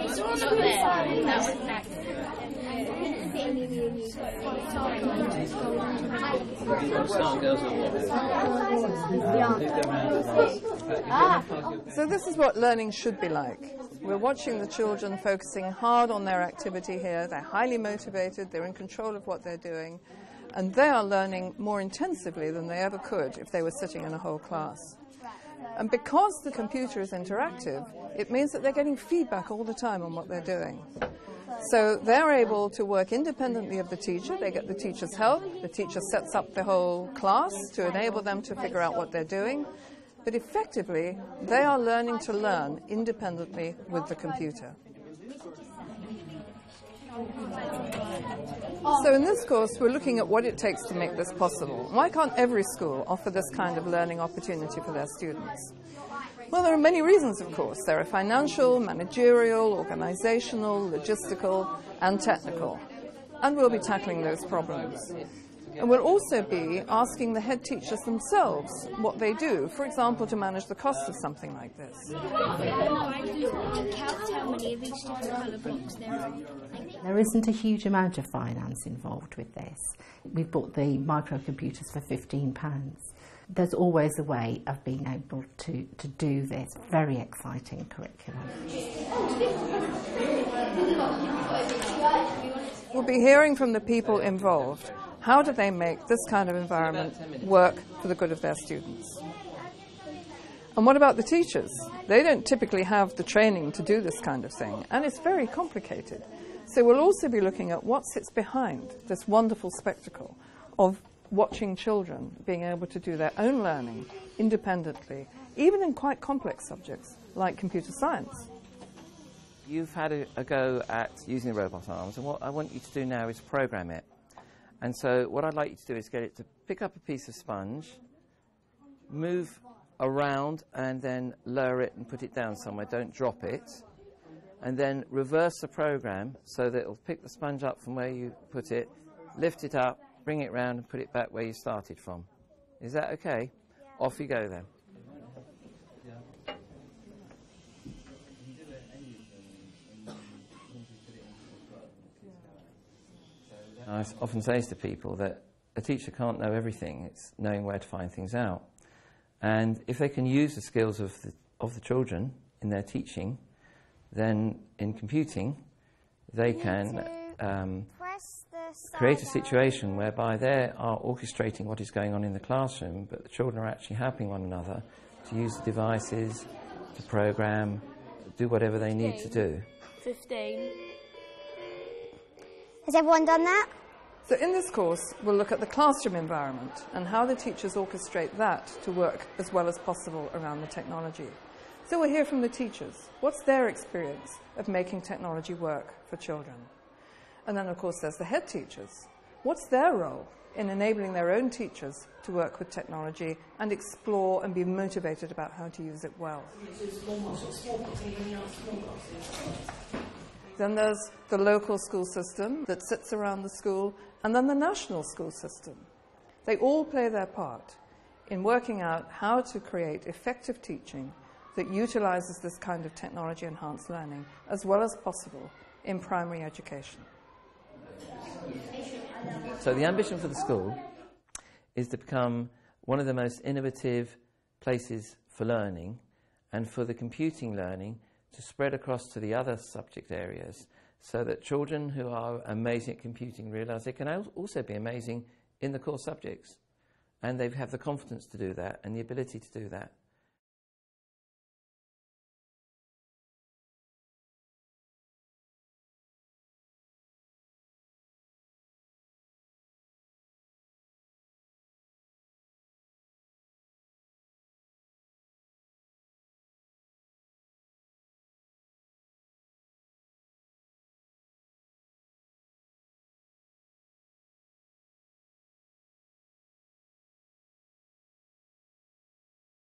It's all up there. That was So this is what learning should be like. We're watching the children focusing hard on their activity here. They're highly motivated, they're in control of what they're doing, and they are learning more intensively than they ever could if they were sitting in a whole class. And because the computer is interactive, it means that they're getting feedback all the time on what they're doing. So they're able to work independently of the teacher. They get the teacher's help. The teacher sets up the whole class to enable them to figure out what they're doing. But effectively, they are learning to learn independently with the computer. So in this course, we're looking at what it takes to make this possible. Why can't every school offer this kind of learning opportunity for their students? Well, there are many reasons, of course. There are financial, managerial, organizational, logistical, and technical. And we'll be tackling those problems. And we'll also be asking the head teachers themselves what they do, for example, to manage the cost of something like this. There isn't a huge amount of finance involved with this. We've bought the microcomputers for £15. There's always a way of being able to do this very exciting curriculum. We'll be hearing from the people involved. How do they make this kind of environment work for the good of their students? And what about the teachers? They don't typically have the training to do this kind of thing, and it's very complicated. So we'll also be looking at what sits behind this wonderful spectacle of watching children being able to do their own learning independently, even in quite complex subjects like computer science. You've had a go at using the robot arms, and what I want you to do now is program it. And so what I'd like you to do is get it to pick up a piece of sponge, move around and then lower it and put it down somewhere, don't drop it, and then reverse the program so that it'll pick the sponge up from where you put it, lift it up, bring it round and put it back where you started from. Is that okay? Yeah. Off you go then. I often say to people that a teacher can't know everything. It's knowing where to find things out. And if they can use the skills of the children in their teaching, then in computing they can create a situation whereby they are orchestrating what is going on in the classroom, but the children are actually helping one another to use the devices, to program, do whatever they need to do. 15. Has everyone done that? So in this course, we'll look at the classroom environment and how the teachers orchestrate that to work as well as possible around the technology. So we'll hear from the teachers. What's their experience of making technology work for children? And then, of course, there's the head teachers. What's their role in enabling their own teachers to work with technology and explore and be motivated about how to use it well? Then there's the local school system that sits around the school, and then the national school system. They all play their part in working out how to create effective teaching that utilizes this kind of technology-enhanced learning as well as possible in primary education. So the ambition for the school is to become one of the most innovative places for learning, and for the computing learning to spread across to the other subject areas, so that children who are amazing at computing realise they can also be amazing in the core subjects, and they have the confidence to do that and the ability to do that.